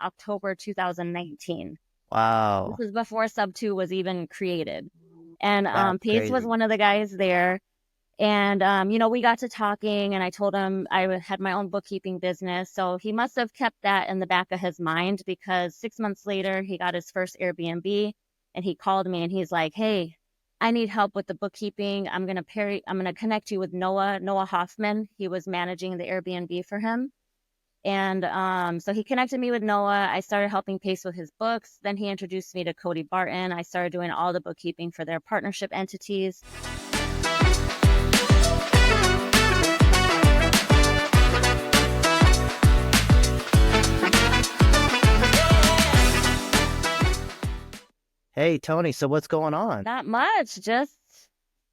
October 2019. This Wow. was before Sub 2 was even created. And That's Pace was crazy. one of the guys there. And, we got to talking, and I told him had my own bookkeeping business. So he must have kept that in the back of his mind because 6 months later, he got his first Airbnb, and he called me and he's like, "Hey, I need help with the bookkeeping. I'm gonna connect you with Noah Hoffman. He was managing the Airbnb for him." And so he connected me with Noah. I started helping Pace with his books. Then he introduced me to Cody Barton. I started doing all the bookkeeping for their partnership entities. Hey, Tony, so what's going on? Not much, just,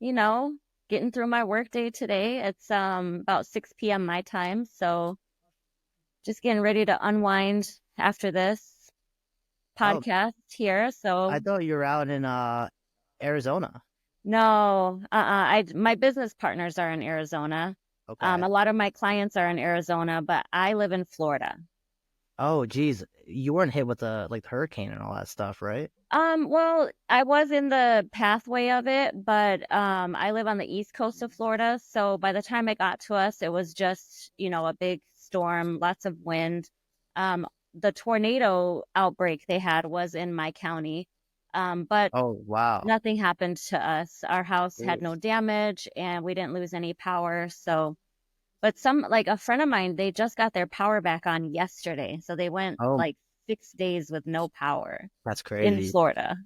you know, getting through my workday today. It's about 6 p.m. my time, so just getting ready to unwind after this Oh, podcast here. I So thought you were out in Arizona. no, my business partners are in Arizona. Okay. A lot of my clients are in Arizona, but I live in Florida. Oh, geez. You weren't hit with the hurricane and all that stuff, right? Well, I was in the pathway of it, but I live on the east coast of Florida, so by the time it got to us, it was just, a big storm, lots of wind. The tornado outbreak they had was in my county, but Oh, wow. nothing happened to us. Our house had no Jeez. damage, and we didn't lose any power. So, but like a friend of mine, they just got their power back on yesterday, so they went Oh, like 6 days with no power that's in crazy. Florida.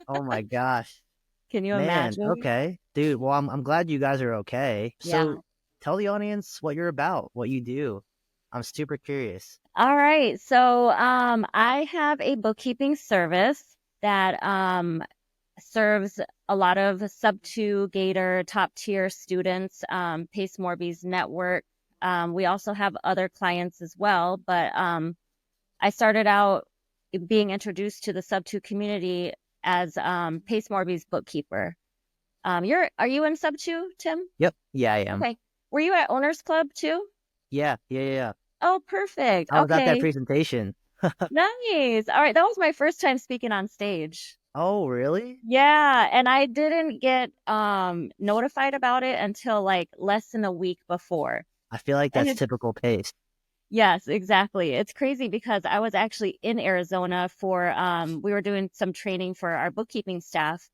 Oh my gosh. Can you Man, imagine? okay. Dude, well, I'm glad you guys are okay. Yeah. So tell the audience what you're about, what you do. I'm super curious. All right. So, I have a bookkeeping service that serves a lot of sub two Gator top tier students, Pace Morby's network. We also have other clients as well, but I started out being introduced to the sub two community as Pace Morby's bookkeeper. Are you in sub two, Tim? Yep. Yeah, I am. Okay. Were you at Owners Club too? Yeah. Oh, perfect. I was at that Okay. presentation. Nice. All right. That was my first time speaking on stage. Oh, really? Yeah, and I didn't get notified about it until like less than a week before. I feel like And that's it's typical pace. yes, exactly. It's crazy because I was actually in Arizona for we were doing some training for our bookkeeping staff.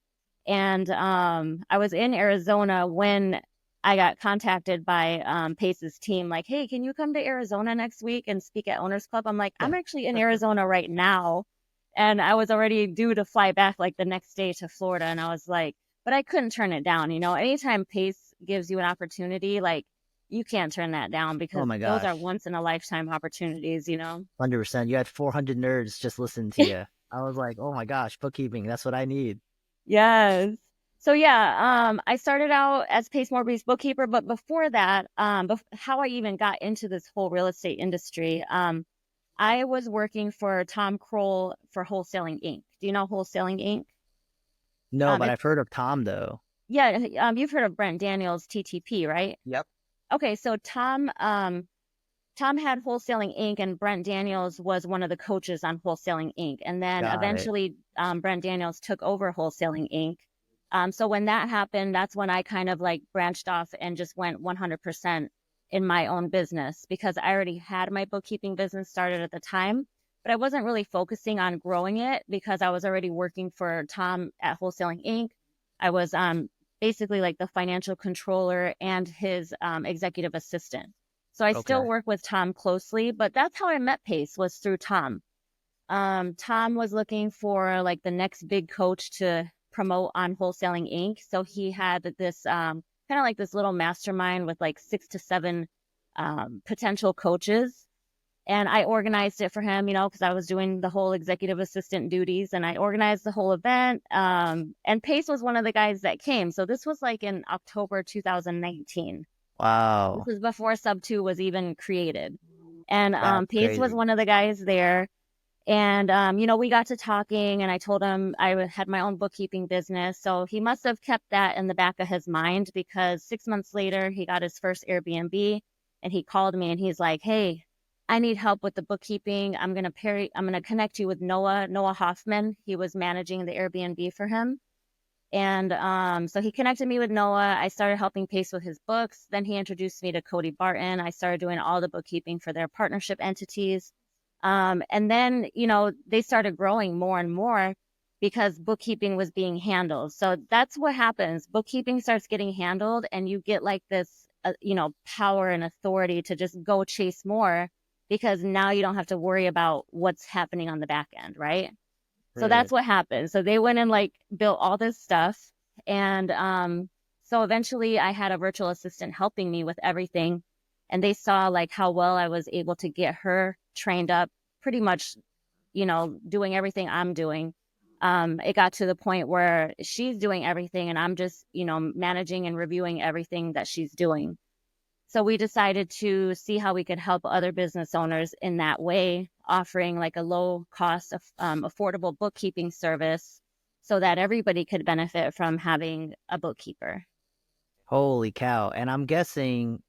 And I was in Arizona when I got contacted by Pace's team, like, "Hey, can you come to Arizona next week and speak at Owners Club?" I'm like, "I'm actually in Arizona right now." And I was already due to fly back like the next day to Florida. And I was like, but I couldn't turn it down. Anytime Pace gives you an opportunity, like, you can't turn that down Oh because my those are gosh. once in a lifetime opportunities. 100%. You had 400 nerds just listening to you. I was like, oh my gosh, bookkeeping. That's what I need. Yes. So yeah, I started out as Pace Morby's bookkeeper, but before that, how I even got into this whole real estate industry, I was working for Tom Kroll for Wholesaling Inc. Do you know Wholesaling Inc? No, but It's I've heard of Tom though. yeah, you've heard of Brent Daniels TTP, right? Yep. Okay, so Tom had Wholesaling Inc. and Brent Daniels was one of the coaches on Wholesaling Inc. And then Got it. eventually Brent Daniels took over Wholesaling Inc. So when that happened, that's when I kind of like branched off and just went 100% in my own business because I already had my bookkeeping business started at the time, but I wasn't really focusing on growing it because I was already working for Tom at Wholesaling Inc. I was basically like the financial controller and his executive assistant. So I still Okay. work with Tom closely, but that's how I met Pace was through Tom. Tom was looking for like the next big coach to promote on Wholesaling Inc. So he had this kind of like this little mastermind with like 6 to 7 potential coaches. And I organized it for him, because I was doing the whole executive assistant duties and I organized the whole event. And Pace was one of the guys that came. So this was like in October 2019. This Wow. was before Sub 2 was even created. And That's Pace was crazy. one of the guys there. And, we got to talking, and I told him had my own bookkeeping business. So he must have kept that in the back of his mind because 6 months later, he got his first Airbnb and he called me and he's like, "Hey, I need help with the bookkeeping. I'm gonna connect you with Noah Hoffman. He was managing the Airbnb for him. And so he connected me with Noah. I started helping Pace with his books. Then he introduced me to Cody Barton. I started doing all the bookkeeping for their partnership entities. And then, they started growing more and more because bookkeeping was being handled. So that's what happens. Bookkeeping starts getting handled, and you get like this, power and authority to just go chase more because now you don't have to worry about what's happening on the back end, right? So Right. that's what happened. So they went and like built all this stuff. And so eventually I had a virtual assistant helping me with everything. And they saw like how well I was able to get her trained up pretty much, doing everything I'm doing. It got to the point where she's doing everything and I'm just, managing and reviewing everything that she's doing. So we decided to see how we could help other business owners in that way, offering like a low cost, affordable bookkeeping service so that everybody could benefit from having a bookkeeper. Holy cow. And I'm guessing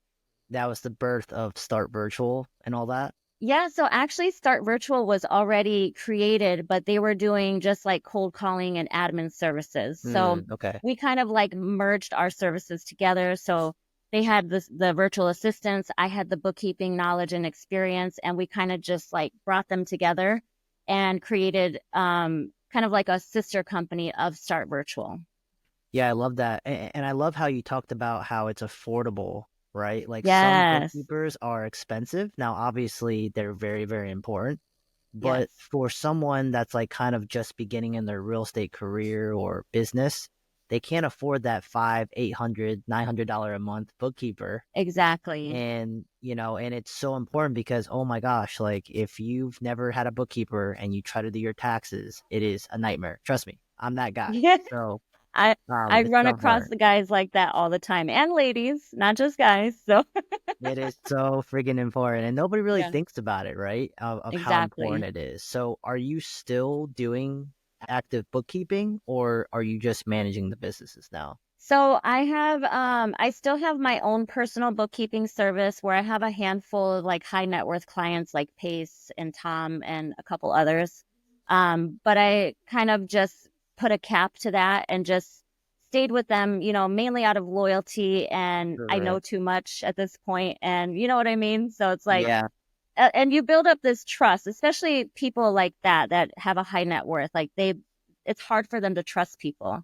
that was the birth of Start Virtual and all that. Yeah, so actually Start Virtual was already created, but they were doing just like cold calling and admin services. So Okay. we kind of like merged our services together. So they had the virtual assistants, I had the bookkeeping knowledge and experience, and we kind of just like brought them together and created kind of like a sister company of Start Virtual. Yeah, I love that. And I love how you talked about how it's affordable, right? Like some Yes. bookkeepers are expensive. Now, obviously, they're very, very important. But Yes. for someone that's like kind of just beginning in their real estate career or business, they can't afford that 500, $800, $900 a month bookkeeper. Exactly. And it's so important because, oh my gosh, like if you've never had a bookkeeper and you try to do your taxes, it is a nightmare. Trust me, I'm that guy. Yeah. So, I I it's run so across hard. the guys like that all the time, and ladies, not just guys. So It is so freaking important, and nobody really yeah, thinks about it, right? Of how important exactly. it is. So, are you still doing active bookkeeping, or are you just managing the businesses now? So I still have my own personal bookkeeping service where I have a handful of like high net worth clients like Pace and Tom and a couple others. But I kind of just put a cap to that and just stayed with them, mainly out of loyalty, and I know Right. too much at this point, and you know what I mean? So it's like, Yeah. and you build up this trust, especially people like that have a high net worth. Like it's hard for them to trust people.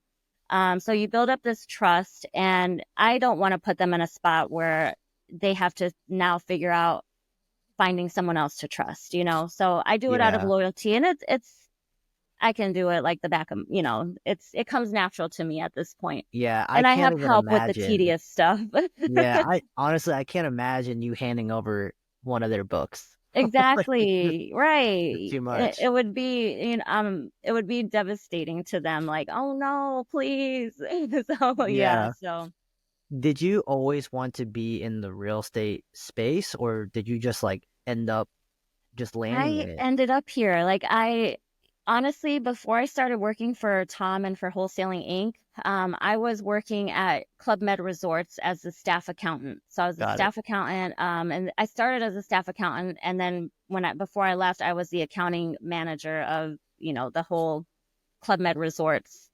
So you build up this trust, and I don't want to put them in a spot where they have to now figure out finding someone else to trust, So I do it out of Yeah. loyalty, and it's I can do it like the back of, it comes natural to me at this point. Yeah. I And I can't have even help with the imagine. tedious stuff. Yeah. I honestly, I can't imagine you handing over one of their books. Like, Exactly. it's Right. too It much. would be, it would be devastating to them. Like, oh no, please. So yeah. Yeah. So Did you always want to be in the real estate space, or did you just like end up just landing I in it? ended up here. Like I honestly, before I started working for Tom and for Wholesaling Inc., I was working at Club Med Resorts as the staff accountant. So I was a Got it. staff accountant, and I started as a staff accountant, and then before I left, I was the accounting manager of the whole Club Med Resorts.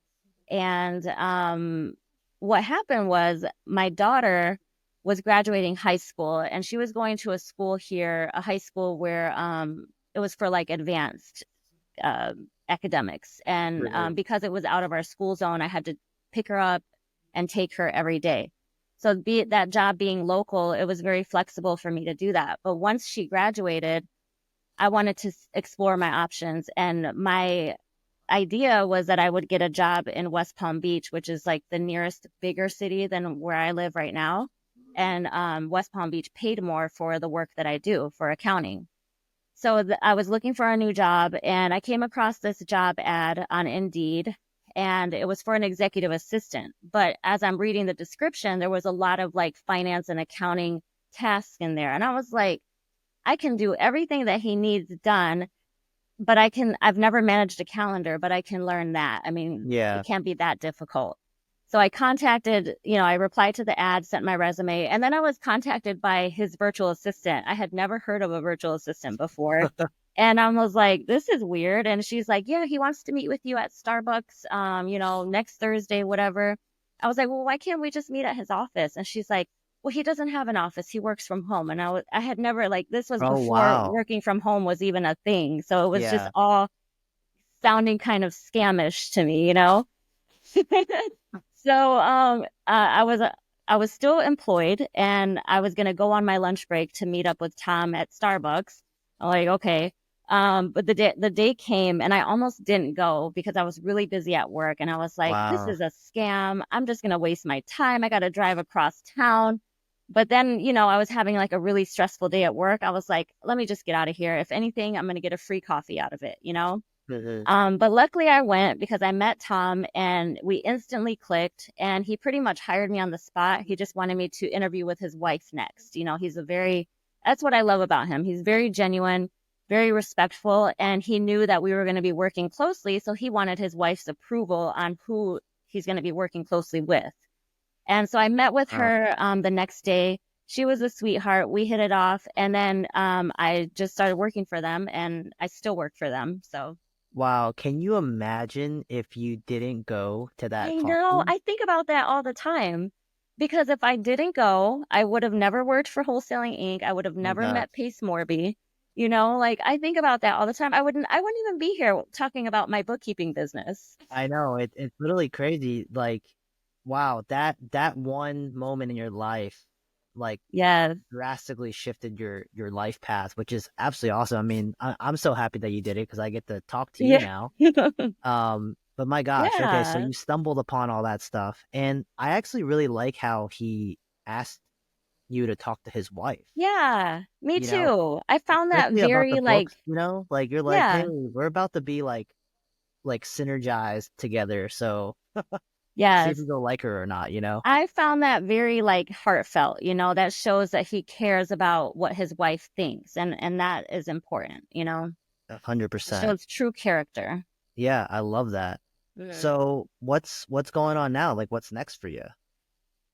And what happened was my daughter was graduating high school, and she was going to a school here, a high school where it was for like advanced uh, academics. And Right. because it was out of our school zone, I had to pick her up and take her every day. So, be it that job being local, it was very flexible for me to do that. But once she graduated, I wanted to explore my options. And my idea was that I would get a job in West Palm Beach, which is like the nearest bigger city than where I live right now. And West Palm Beach paid more for the work that I do for accounting. So I was looking for a new job, and I came across this job ad on Indeed, and it was for an executive assistant. But as I'm reading the description, there was a lot of like finance and accounting tasks in there. And I was like, I can do everything that he needs done, but I've never managed a calendar, but I can learn that. I mean, it Yeah. can't be that difficult. So I contacted, I replied to the ad, sent my resume, and then I was contacted by his virtual assistant. I had never heard of a virtual assistant before. And I was like, this is weird. And she's like, yeah, he wants to meet with you at Starbucks, next Thursday, whatever. I was like, well, why can't we just meet at his office? And she's like, well, he doesn't have an office. He works from home. And I had never like, this was Oh, before wow. working from home was even a thing. So it was just Yeah. all sounding kind of scamish to me, you know? So I was still employed and I was gonna go on my lunch break to meet up with Tom at Starbucks. I'm like, okay. But the day came and I almost didn't go because I was really busy at work and I was like, this Wow. is a scam. I'm just gonna waste my time. I gotta drive across town. But then, I was having like a really stressful day at work. I was like, let me just get out of here. If anything, I'm gonna get a free coffee out of it, you know? Mhm. But luckily I went because I met Tom and we instantly clicked and he pretty much hired me on the spot. He just wanted me to interview with his wife next. That's what I love about him. He's very genuine, very respectful, and he knew that we were going to be working closely. So he wanted his wife's approval on who he's going to be working closely with. And so I met with Wow. her the next day. She was a sweetheart. We hit it off. And then I just started working for them and I still work for them. So Wow. Can you imagine if you didn't go to that I know. coffee? I think about that all the time because if I didn't go, I would have never worked for Wholesaling Inc. I would have Oh my never God. met Pace Morby. Like I think about that all the time. I wouldn't even be here talking about my bookkeeping business. I know it's literally crazy. Like, wow, that one moment in your life, like, Yes. drastically shifted your life path, which is absolutely awesome. I mean, I'm so happy that you did it because I get to talk to you Yeah. now. But my gosh, okay, so Yeah. you stumbled upon all that stuff, and I actually really like how he asked you to talk to his wife. Yeah. Me You know, too. I found that especially about the very books. like, Like you're like, hey, yeah. we're about to be like synergized together. So see if Yes. you go like her or not. I found that very like heartfelt, that shows that he cares about what his wife thinks and that is important. It 100%. shows true character. Yeah, I love that. Mhm. So what's going on now? Like what's next for you?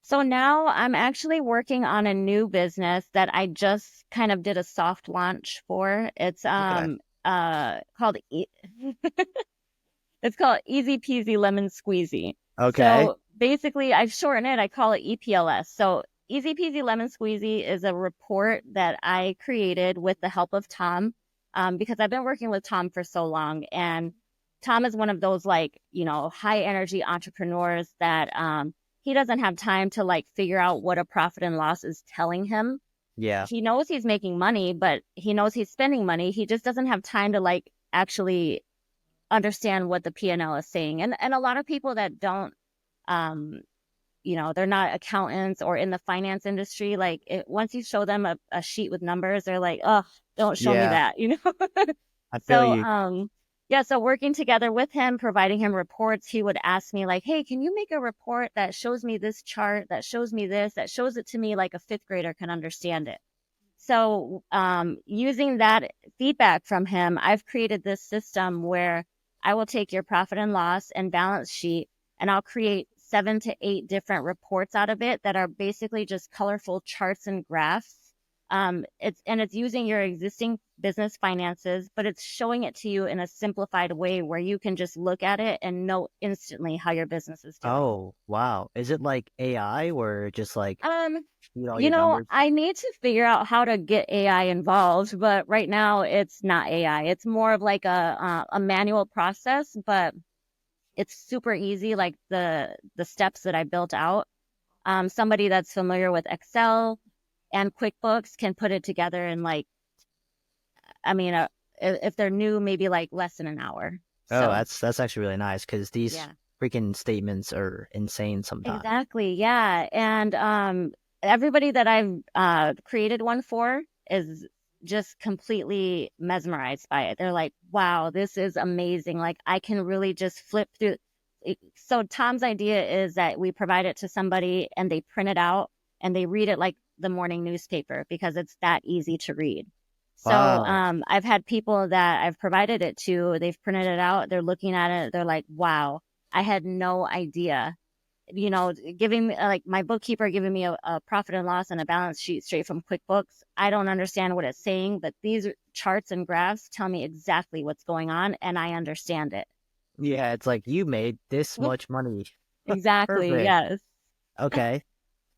So now I'm actually working on a new business that I just kind of did a soft launch for. It's Okay. called it's called Easy Peasy Lemon Squeezy. Okay. So basically I've shortened it. I call it EPLS. So Easy Peasy Lemon Squeezy is a report that I created with the help of Tom, because I've been working with Tom for so long and Tom is one of those like, high energy entrepreneurs that he doesn't have time to like figure out what a profit and loss is telling him. Yeah. He knows he's making money, but he knows he's spending money. He just doesn't have time to like actually understand what the P&L is saying. And a lot of people that don't um they're not accountants or in the finance industry, like once you show them a sheet with numbers, they're like, oh, don't show me Yeah. that. I feel So, you. yeah, so working together with him, providing him reports, he would ask me like, "Hey, can you make a report that shows me this chart, that shows me this, that shows it to me like a fifth grader can understand it?" So, using that feedback from him, I've created this system where I will take your profit and loss and balance sheet, and I'll create 7 to 8 different reports out of it that are basically just colorful charts and graphs. It's using your existing business finances, but it's showing it to you in a simplified way where you can just look at it and know instantly how your business is doing. Oh, wow. Is it like AI or just like Um, all your numbers? I need to figure out how to get AI involved, but right now it's not AI. It's more of like a manual process, but it's super easy. Like the steps that I built out. Somebody that's familiar with Excel and QuickBooks can put it together in like, I mean, if they're new, maybe like less than an hour. Oh, So that's actually really nice because these yeah. freaking statements are insane sometimes. Exactly. Yeah. And everybody that I've created one for is just completely mesmerized by it. They're like, wow, this is amazing. Like, I can really just flip through. So, Tom's idea is that we provide it to somebody and they print it out and they read it like the morning newspaper because it's that easy to read. So, Wow. I've had people that I've provided it to, they've printed it out, they're looking at it, they're like, wow, I had no idea giving me like my bookkeeper giving me a profit and loss and a balance sheet straight from QuickBooks. I don't understand what it's saying, but these charts and graphs tell me exactly what's going on and I understand it. Yeah, it's like you made this much money. Exactly. Perfect. Yes. Okay.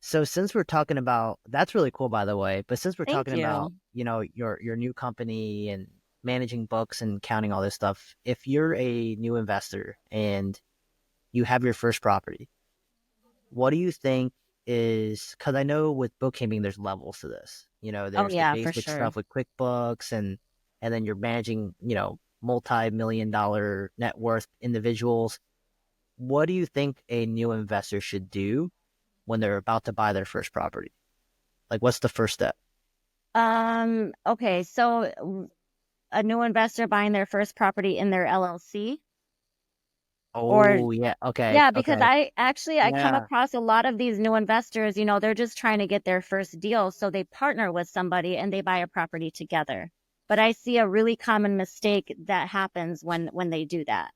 So since we're talking about that's really cool by the way, but since we're Thank talking about, you. your new company and managing books and counting all this stuff, if you're a new investor and you have your first property, what do you think is because I know with bookkeeping there's levels to this. Oh There's the yeah, for basic sure. stuff with QuickBooks and then you're managing, multi-million dollar net worth individuals. What do you think a new investor should do when they're about to buy their first property? Like what's the first step? Okay, so a new investor buying their first property in their LLC or Oh yeah, okay, yeah, because okay. I come Yeah. across a lot of these new investors, they're just trying to get their first deal, so they partner with somebody and they buy a property together. But I see a really common mistake that happens when they do that.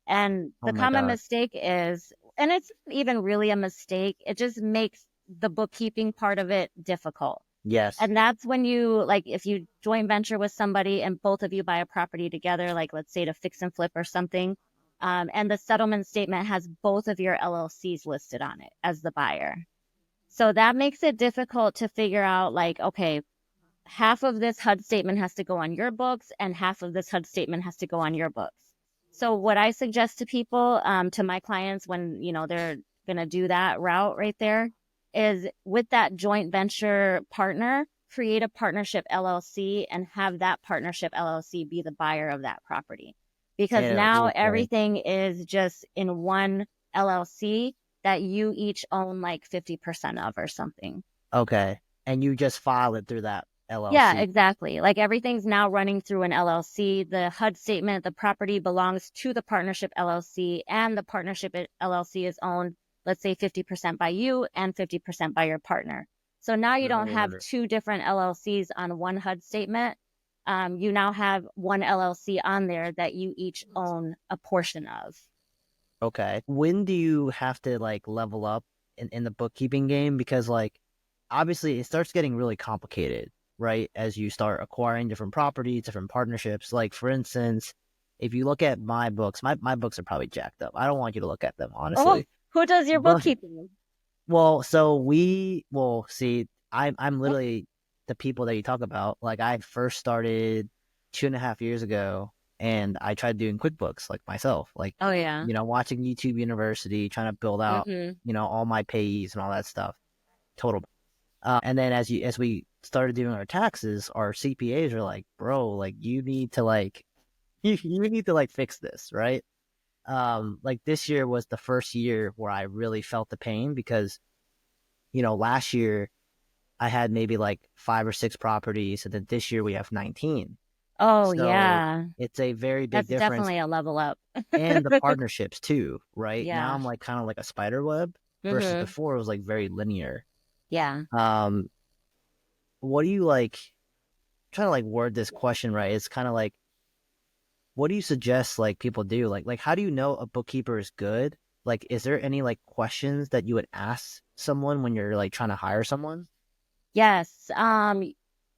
And Oh the my common God. mistake is, and it's not even really a mistake, it just makes the bookkeeping part of it difficult. Yes. And that's when you like if you joint venture with somebody and both of you buy a property together, like let's say to fix and flip or something, and the settlement statement has both of your LLCs listed on it as the buyer. So that makes it difficult to figure out like, okay, half of this HUD statement has to go on your books and half of this HUD statement has to go on your books. So what I suggest to people, to my clients when, they're going to do that route right there is with that joint venture partner, create a partnership LLC and have that partnership LLC be the buyer of that property. Because now Okay. everything is just in one LLC that you each own like 50% of or something. Okay. And you just file it through that Yeah, LLC. exactly. Like everything's now running through an LLC. The HUD statement, the property belongs to the partnership LLC, and the partnership LLC is owned, let's say 50% by you and 50% by your partner. So now you don't have Mm. two different LLCs on one HUD statement. You now have one LLC on there that you each own a portion of. Okay. When do you have to like level up in the bookkeeping game? Because like obviously it starts getting really complicated, right? As you start acquiring different properties, different partnerships. Like for instance, if you look at my books, my books are probably jacked up. I don't want you to look at them, Oh, honestly. who does your But bookkeeping? well, see, I'm literally the people that you talk about. Like I first started 2.5 years ago, and I tried doing QuickBooks like myself, like Oh yeah. watching YouTube University, trying to build out Mm-hmm. all my payees and all that stuff. Total. And then as we started doing our taxes, our CPAs are like, bro, like you need to like you need to like fix this, right? Like this year was the first year where I really felt the pain because last year I had maybe like 5 or 6 properties, and then this year we have 19. Oh So yeah. it's a very big That's difference, definitely a level up. and the partnerships too, right? Now Yeah. I'm like kind of like a spider web versus Mm-hmm. before it was like very linear. Yeah. Um, what do you like? Trying to like word this question right. It's kind of like, what do you suggest like people do? Like how do you know a bookkeeper is good? Like, is there any like questions that you would ask someone when you're like trying to hire someone? Yes.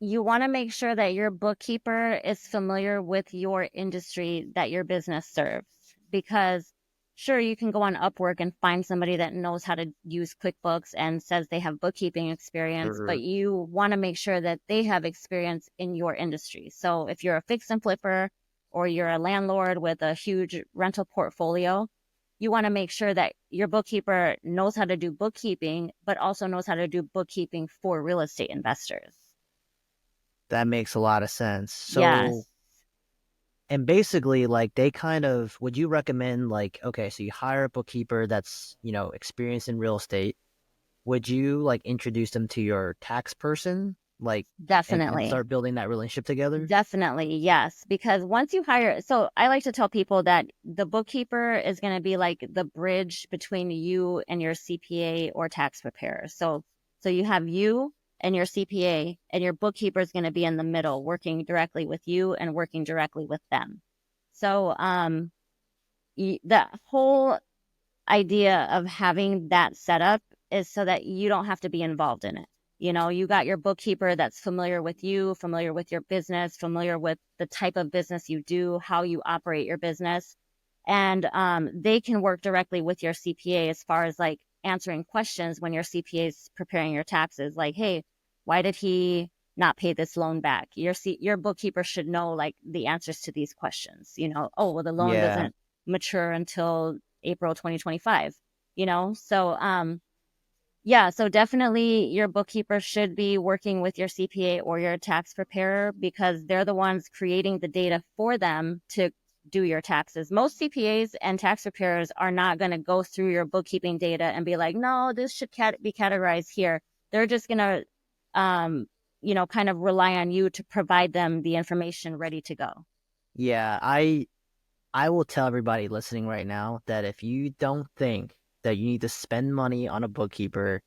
You want to make sure that your bookkeeper is familiar with your industry that your business serves. Because sure, you can go on Upwork and find somebody that knows how to use QuickBooks and says they have bookkeeping experience, Mhm. but you want to make sure that they have experience in your industry. So if you're a fix and flipper or you're a landlord with a huge rental portfolio, you want to make sure that your bookkeeper knows how to do bookkeeping, but also knows how to do bookkeeping for real estate investors. That makes a lot of sense. So, Yes, and basically, like, they kind of, would you recommend, like, okay, so you hire a bookkeeper that's, experienced in real estate. Would you, like, introduce them to your tax person? Like, and definitely. start building that relationship together? Definitely, yes. Because once you hire, so I like to tell people that the bookkeeper is going to be like the bridge between you and your CPA or tax preparer. So you have you and your CPA, and your bookkeeper is going to be in the middle, working directly with you and working directly with them. So, the whole idea of having that setup is so that you don't have to be involved in it. You know, you got your bookkeeper that's familiar with you, familiar with your business, familiar with the type of business you do, how you operate your business. And they can work directly with your CPA as far as like answering questions when your CPA is preparing your taxes. Like, hey, why did he not pay this loan back? Your bookkeeper should know like the answers to these questions. You know, oh, well, the loan Yeah. doesn't mature until April 2025, you know? So, yeah, so definitely your bookkeeper should be working with your CPA or your tax preparer because they're the ones creating the data for them to do your taxes. Most CPAs and tax preparers are not going to go through your bookkeeping data and be like, no, this should be categorized here. They're just going to, um, kind of rely on you to provide them the information ready to go. Yeah, I will tell everybody listening right now that if you don't think that you need to spend money on a bookkeeper,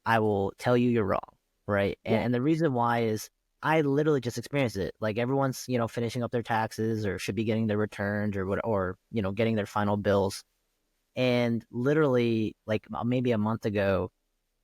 I will tell you you're wrong, right? And Yeah. and the reason why is I literally just experienced it. Like everyone's, finishing up their taxes or should be getting their returns or what, or getting their final bills. And literally, like maybe a month ago,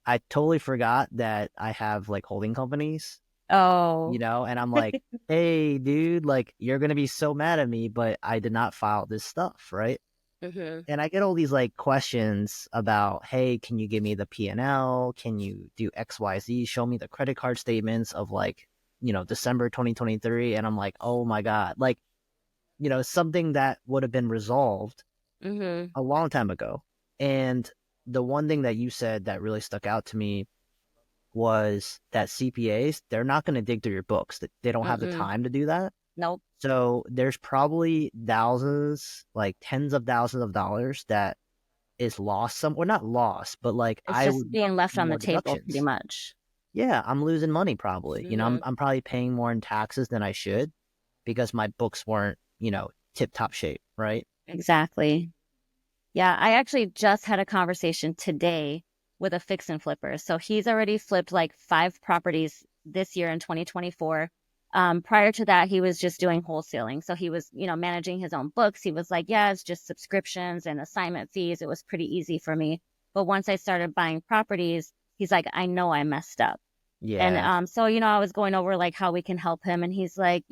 I totally forgot that I have like holding companies, Oh, and I'm like, hey, dude, like you're gonna be so mad at me, but I did not file this stuff, right? hmm, And I get all these like questions about, hey, can you give me the P&L? Can you do XYZ? Show me the credit card statements of like, December 2023. And I'm like, oh my God, like, something that would have been resolved hmm, a long time ago. And the one thing that you said that really stuck out to me was that CPAs, they're not going to dig through your books. They don't have the mm-mm, time to do that. nope. So there's probably thousands, like tens of thousands of dollars that is lost some, well, not lost, but like It's I just would being left on the more table pretty deductions. much. Yeah, I'm losing money probably. I'm Hmm. I'm probably paying more in taxes than I should because my books weren't, tip top shape, right? Exactly. Yeah, I actually just had a conversation today with a fix and flipper. So he's already flipped like 5 properties this year in 2024. Prior to that, he was just doing wholesaling. So he was, managing his own books. He was like, yeah, it's just subscriptions and assignment fees. It was pretty easy for me. But once I started buying properties, he's like, I know I messed up. And Yeah. so, I was going over like how we can help him. And he's like,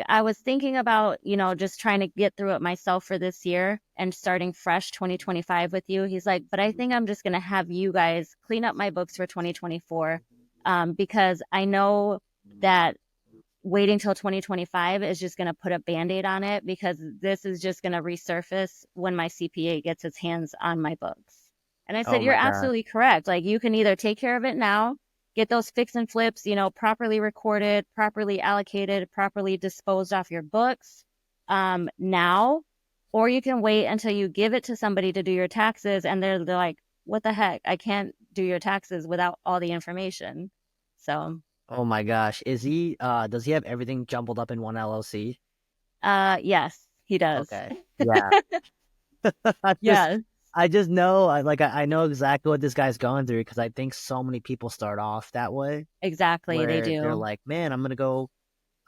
I was thinking about, just trying to get through it myself for this year and starting fresh 2025 with you. He's like, but I think I'm just going to have you guys clean up my books for 2024 because I know that waiting till 2025 is just going to put a band-aid on it because this is just going to resurface when my CPA gets his hands on my books. And I said, Oh you're my God. absolutely correct. Like you can either take care of it now, get those fix and flips, properly recorded, properly allocated, properly disposed off your books now, or you can wait until you give it to somebody to do your taxes and they're like, what the heck? I can't do your taxes without all the information. So, Oh my gosh. Does he have everything jumbled up in one LLC? yes, he does. Okay. Yeah. I just Yes, I just know I know exactly what this guy's going through because I think so many people start off that way exactly. They where they're do. like, man, I'm gonna go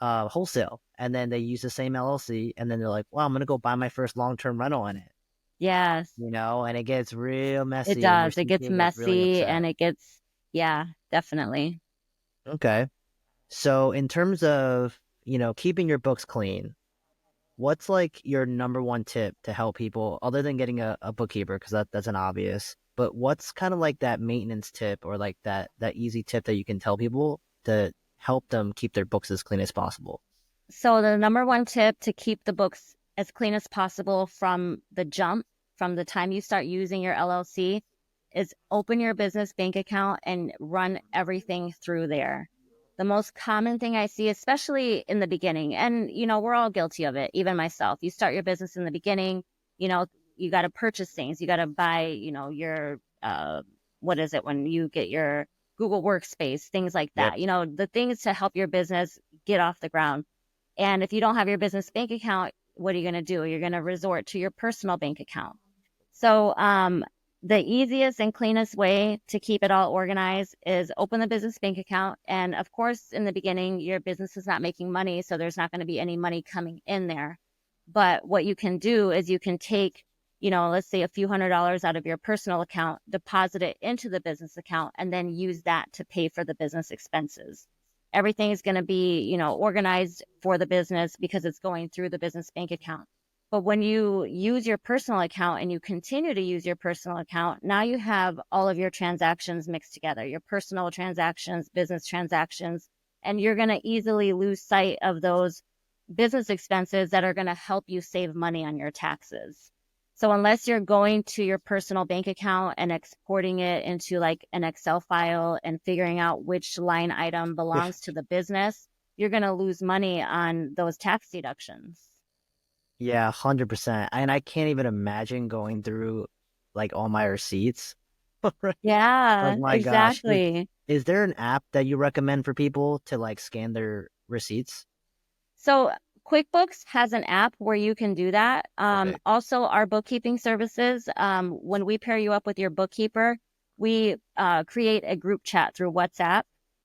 wholesale, and then they use the same LLC, and then they're like, well, I'm gonna go buy my first long-term rental in it, Yes, and it gets real it messy, and your does. It gets CPA gets really messy upset. and yeah, definitely. Okay, so in terms of keeping your books clean, what's like your number one tip to help people other than getting a bookkeeper because that's an obvious, but what's kind of like that maintenance tip or like that easy tip that you can tell people to help them keep their books as clean as possible? So the number one tip to keep the books as clean as possible from the jump, from the time you start using your LLC, is open your business bank account and run everything through there. The most common thing I see, especially in the beginning, and we're all guilty of it, even myself. You start your business in the beginning, you know, you got to purchase things, you got to buy, your what is it when you get your Google Workspace, things like Yep. that. The things to help your business get off the ground. And if you don't have your business bank account, what are you going to do? You're going to resort to your personal bank account. So, the easiest and cleanest way to keep it all organized is open the business bank account. And of course, in the beginning, your business is not making money, so there's not going to be any money coming in there. But what you can do is you can take let's say a few $100s out of your personal account, deposit it into the business account, and then use that to pay for the business expenses. Everything is going to be, organized for the business because it's going through the business bank account. But when you use your personal account and you continue to use your personal account, now you have all of your transactions mixed together, your personal transactions, business transactions, and you're going to easily lose sight of those business expenses that are going to help you save money on your taxes. So unless you're going to your personal bank account and exporting it into like an Excel file and figuring out which line item Yeah. belongs to the business, you're going to lose money on those tax deductions. Yeah, 100%. And I can't even imagine going through like all my receipts. Right. Like Yeah, my gosh. exactly. Is there an app that you recommend for people to like scan their receipts? So QuickBooks has an app where you can do that. Okay. Also, our bookkeeping services, when we pair you up with your bookkeeper, we create a group chat through WhatsApp.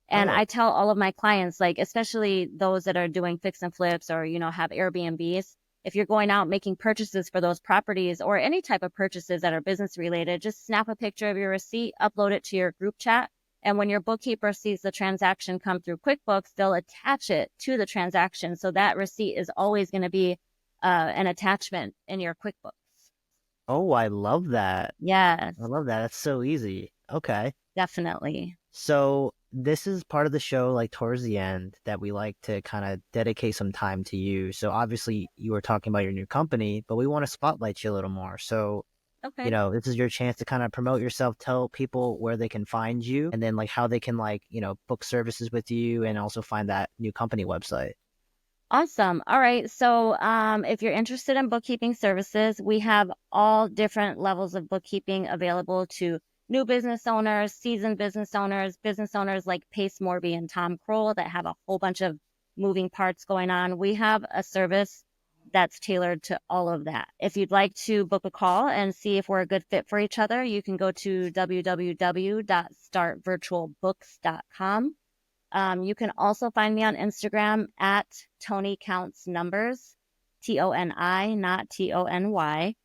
And Oh, I tell all of my clients, like especially those that are doing fix and flips or have Airbnbs, if you're going out making purchases for those properties or any type of purchases that are business related, just snap a picture of your receipt, upload it to your group chat, and when your bookkeeper sees the transaction come through QuickBooks, they'll attach it to the transaction. So that receipt is always going to be an attachment in your QuickBooks. oh, I love that. Yes, I love that. That's so easy. Okay. definitely. So this is part of the show, like towards the end, that we like to kind of dedicate some time to you. So obviously you were talking about your new company, but we want to spotlight you a little more. So, Okay. this is your chance to kind of promote yourself, tell people where they can find you, and then like how they can like, book services with you and also find that new company website. Awesome. All right. So, if you're interested in bookkeeping services, we have all different levels of bookkeeping available to new business owners, seasoned business owners like Pace Morby and Tom Kroll that have a whole bunch of moving parts going on. We have a service that's tailored to all of that. If you'd like to book a call and see if we're a good fit for each other, you can go to www.startvirtualbooks.com. You can also find me on Instagram at Toni Counts Numbers, Toni, not Tony.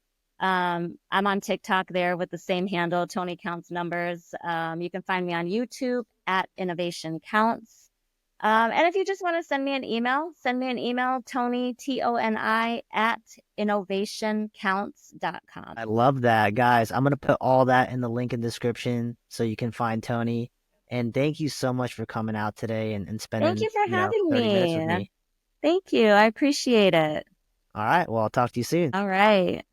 I'm on TikTok there with the same handle, Toni Counts Numbers. You can find me on YouTube at Innovation Counts. And if you just want to send me an email, Toni at innovationcounts.com. I love that, guys. I'm gonna put all that in the link in the description so you can find Tony. And thank you so much for coming out today and Thank spending, you for having 30 minutes with me. me. Thank you. I appreciate it. All right. Well, I'll talk to you soon. All right.